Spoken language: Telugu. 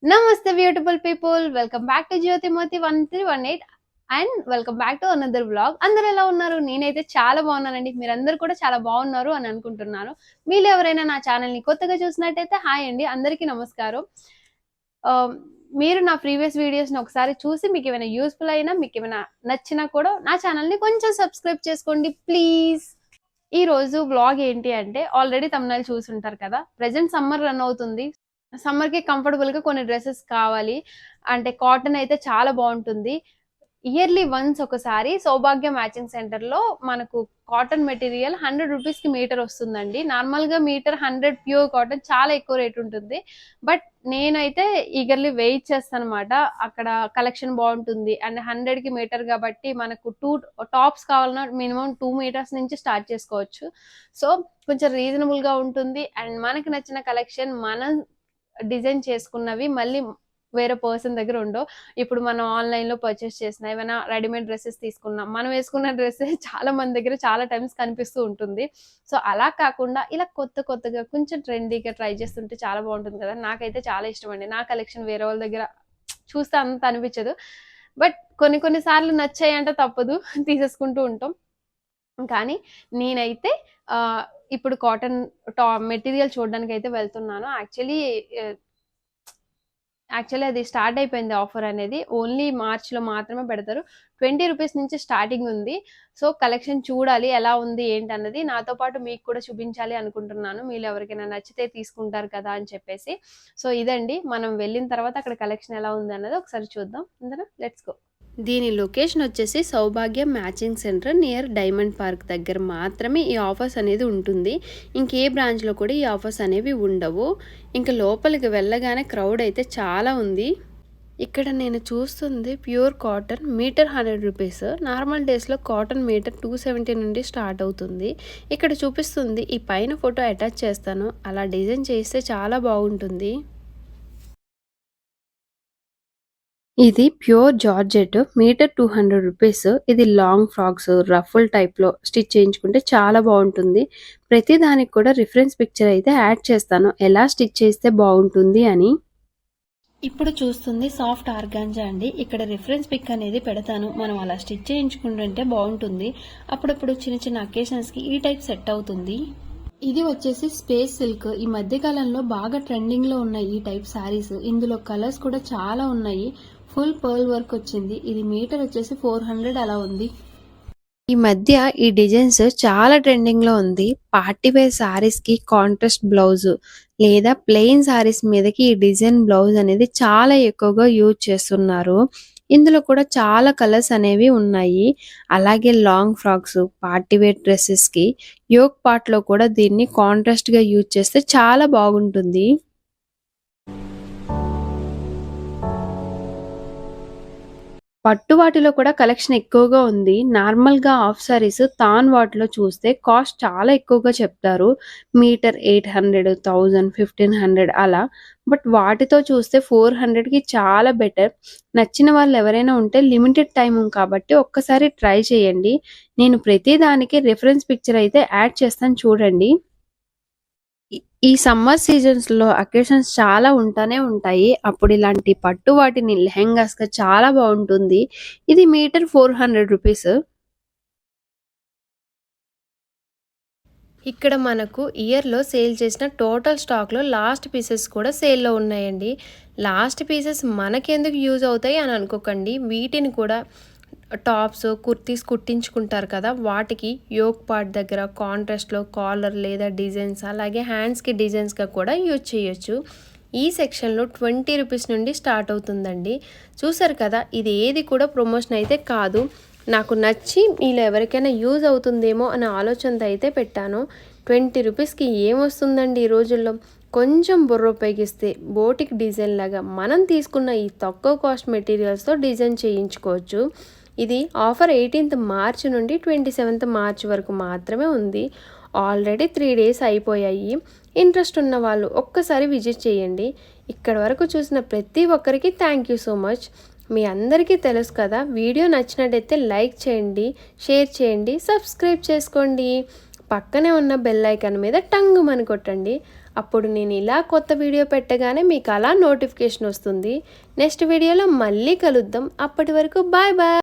నమస్తే beautiful people, welcome back to Jyothimurthy 1318 and welcome back to another vlog. అందరు ఎలా ఉన్నారు? నేనైతే చాలా బాగున్నానండి. మీరందరూ కూడా చాలా బాగున్నారు అని అనుకుంటున్నాను. మీరు ఎవరైనా నా ఛానల్ని కొత్తగా చూసినట్టయితే హాయ్ అండి, అందరికీ నమస్కారం. ఆ, మీరు నా ప్రీవియస్ వీడియోస్ని ఒకసారి చూసి మీకు ఏమైనా యూస్ఫుల్ అయినా మీకు ఏమైనా నచ్చినా కూడా నా ఛానల్ని కొంచెం సబ్స్క్రైబ్ చేసుకోండి ప్లీజ్. ఈ రోజు వ్లాగ్ ఏంటి అంటే, ఆల్రెడీ తమ్ముళ్ళు చూసుంటారు కదా, ప్రెజెంట్ సమ్మర్ రన్ అవుతుంది. సమ్మర్‌కి కంఫర్టబుల్‌గా కొన్ని డ్రెసెస్ కావాలి. అంటే కాటన్ అయితే చాలా బావుంటుంది. ఇయర్లీ వన్స్ ఒకసారి సౌభాగ్య మ్యాచింగ్ సెంటర్‌లో మనకు కాటన్ మెటీరియల్ 100 రూపీస్‌కి మీటర్ వస్తుందండి. నార్మల్‌గా మీటర్ 100 ప్యూర్ కాటన్ చాలా ఎక్కువ రేట్ ఉంటుంది. బట్ నేనైతే ఈగర్లీ వెయిట్ చేస్తానన్నమాట. అక్కడ కలెక్షన్ బావుంటుంది. అండ్ 100కి మీటర్ కాబట్టి మనకు 2 టాప్స్ కావాలన్నా మినిమం 2 మీటర్స్ నుంచి స్టార్ట్ చేసుకోవచ్చు. సో కొంచెం రీజనబుల్‌గా ఉంటుంది. అండ్ మనకి నచ్చిన కలెక్షన్ మనం డిజైన్ చేసుకున్నవి మళ్ళీ వేరే పర్సన్ దగ్గర ఉండవు. ఇప్పుడు మనం ఆన్లైన్లో పర్చేస్ చేసిన ఏమైనా రెడీమేడ్ డ్రెస్సెస్ తీసుకున్నాం, మనం వేసుకున్న డ్రెస్సే చాలా మంది దగ్గర చాలా టైమ్స్ కనిపిస్తూ ఉంటుంది. సో అలా కాకుండా ఇలా కొత్తగా కొంచెం ట్రెండీగా ట్రై చేస్తుంటే చాలా బాగుంటుంది కదా. నాకైతే చాలా ఇష్టం అండి. నా కలెక్షన్ వేరే వాళ్ళ దగ్గర చూస్తే అంత అనిపించదు. బట్ కొన్ని సార్లు నచ్చాయి అంటే తప్పదు, తీసేసుకుంటూ ఉంటాం. కానీ నేనైతే ఇప్పుడు కాటన్ మెటీరియల్ చూడడానికి అయితే వెళ్తున్నాను. యాక్చువల్లీ అది స్టార్ట్ అయిపోయింది ఆఫర్ అనేది. ఓన్లీ మార్చ్‌లో మాత్రమే పెడతారు. 20 రూపీస్ నుంచి స్టార్టింగ్ ఉంది. సో కలెక్షన్ చూడాలి ఎలా ఉంది ఏంటన్నది. నాతో పాటు మీకు కూడా చూపించాలి అనుకుంటున్నాను. మీలో ఎవరికైనా నచ్చితే తీసుకుంటారు కదా అని చెప్పేసి. సో ఇదండి, మనం వెళ్ళిన తర్వాత అక్కడ కలెక్షన్ ఎలా ఉంది అన్నది ఒకసారి చూద్దాం. అందరం లెట్స్ గో. దీని లొకేషన్ వచ్చేసి Saubhagya matching centre near Diamond Park దగ్గర మాత్రమే ఈ ఆఫర్స్ అనేది ఉంటుంది. ఇంకే బ్రాంచ్లో కూడా ఈ ఆఫర్స్ అనేవి ఉండవు. ఇంకా లోపలికి వెళ్ళగానే క్రౌడ్ అయితే చాలా ఉంది. ఇక్కడ నేను చూస్తుంది pure cotton meter 100 rupees. Normal డేస్లో కాటన్ మీటర్ 270 నుండి స్టార్ట్ అవుతుంది. ఇక్కడ చూపిస్తుంది, ఈ పైన ఫోటో అటాచ్ చేస్తాను, అలా డిజైన్ చేస్తే చాలా బాగుంటుంది. ఇది ప్యూర్ జార్జెట్ మీటర్ 200 రూపీస్. ఇది లాంగ్ ఫ్రాక్స్ రఫుల్ టైప్లో స్టిచ్ చేయించుకుంటే చాలా బాగుంటుంది. ప్రతి దానికి కూడా రిఫరెన్స్ పిక్చర్ అయితే యాడ్ చేస్తాను, ఎలా స్టిచ్ చేస్తే బాగుంటుంది అని. ఇప్పుడు చూస్తుంది సాఫ్ట్ ఆర్గాంజా అండి. ఇక్కడ రిఫరెన్స్ పిక్ అనేది పెడతాను, మనం అలా స్టిచ్ చేయించుకుంటుంటే బాగుంటుంది. అప్పుడప్పుడు చిన్న అకేషన్స్కి ఈ టైప్ సెట్ అవుతుంది. ఇది వచ్చేసి స్పేస్ సిల్క్. ఈ మధ్య కాలంలో బాగా ట్రెండింగ్ లో ఉన్న ఈ టైప్ శారీస్. ఇందులో కలర్స్ కూడా చాలా ఉన్నాయి. ఫుల్ పర్ల్ వర్క్ వచ్చింది. ఇది మీటర్ వచ్చేసి 400 అలా ఉంది. ఈ మధ్య ఈ డిజైన్స్ చాలా ట్రెండింగ్ లో ఉంది. పార్టీ వేర్ సారీస్ కి కాంట్రాస్ట్ బ్లౌజ్ లేదా ప్లెయిన్ సారీస్ మీదకి ఈ డిజైన్ బ్లౌజ్ అనేది చాలా ఎక్కువగా యూజ్ చేస్తున్నారు. ఇందులో కూడా చాలా కలర్స్ అనేవి ఉన్నాయి. అలాగే long frocks party wear dresses కి యోక్ పార్ట్ లో కూడా దీన్ని కాంట్రాస్ట్ గా యూజ్ చేస్తే చాలా బాగుంటుంది. పట్టు వాటిలో కూడా కలెక్షన్ ఎక్కువగా ఉంది. నార్మల్‌గా హాఫ్ సారీస్ తాన్ వాటిలో చూస్తే కాస్ట్ చాలా ఎక్కువగా చెప్తారు. మీటర్ 800, 1000, 1500 అలా. బట్ వాటితో చూస్తే 400కి చాలా బెటర్. నచ్చిన వాళ్ళు ఎవరైనా ఉంటే లిమిటెడ్ టైమ్ కాబట్టి ఒక్కసారి ట్రై చేయండి. నేను ప్రతి దానికి రిఫరెన్స్ పిక్చర్ అయితే యాడ్ చేస్తాను చూడండి. ఈ సమ్మర్ సీజన్స్‌లో అకేషన్స్ చాలా ఉంటానే ఉంటాయి. అప్పుడు ఇలాంటి పట్టు వాటిని లెహెంగాస్‌గా చాలా బాగుంటుంది. ఇది మీటర్ 400 రూపీస్. ఇక్కడ మనకు ఇయర్‌లో సేల్ చేసిన టోటల్ స్టాక్‌లో లాస్ట్ పీసెస్ కూడా సేల్‌లో ఉన్నాయండి. లాస్ట్ పీసెస్ మనకెందుకు యూజ్ అవుతాయి అని అనుకోకండి. వీటిని కూడా టాప్స్ కుర్తీస్ కుట్టించుకుంటారు కదా, వాటికి యోక్ పార్ట్ దగ్గర కాంట్రాస్ట్లో కాలర్ లేదా డిజైన్స్, అలాగే హ్యాండ్స్కి డిజైన్స్గా కూడా యూజ్ చేయొచ్చు. ఈ సెక్షన్లో 20 రూపీస్ నుండి స్టార్ట్ అవుతుందండి. చూసారు కదా, ఇది ఏది కూడా ప్రమోషన్ అయితే కాదు. నాకు నచ్చి మీలో ఎవరికైనా యూజ్ అవుతుందేమో అనే ఆలోచనతో అయితే పెట్టాను. 20 రూపీస్కి ఏమొస్తుందండి ఈ రోజుల్లో. కొంచెం బుర్ర ఉపయోగిస్తే బోటిక్ డిజైన్ లాగా మనం తీసుకున్న ఈ తక్కువ కాస్ట్ మెటీరియల్స్తో డిజైన్ చేయించుకోవచ్చు. ఇది ఆఫర్ 18th మార్చ్ నుండి 27th మార్చ్ వరకు మాత్రమే ఉంది. ఆల్రెడీ 3 డేస్ అయిపోయాయి. ఇంట్రెస్ట్ ఉన్న వాళ్ళు ఒక్కసారి విజిట్ చేయండి. ఇక్కడ వరకు చూసిన ప్రతి ఒక్కరికి థ్యాంక్ యూ సో మచ్. మీ అందరికీ తెలుసు కదా, వీడియో నచ్చినట్టయితే లైక్ చేయండి, షేర్ చేయండి, సబ్స్క్రైబ్ చేసుకోండి. పక్కనే ఉన్న బెల్ ఐకాన్ మీద టంగుమని కొట్టండి. అప్పుడు నేను ఇలా కొత్త వీడియో పెట్టగానే మీకు అలా నోటిఫికేషన్ వస్తుంది. నెక్స్ట్ వీడియోలో మళ్ళీ కలుద్దాం. అప్పటి వరకు బాయ్ బాయ్.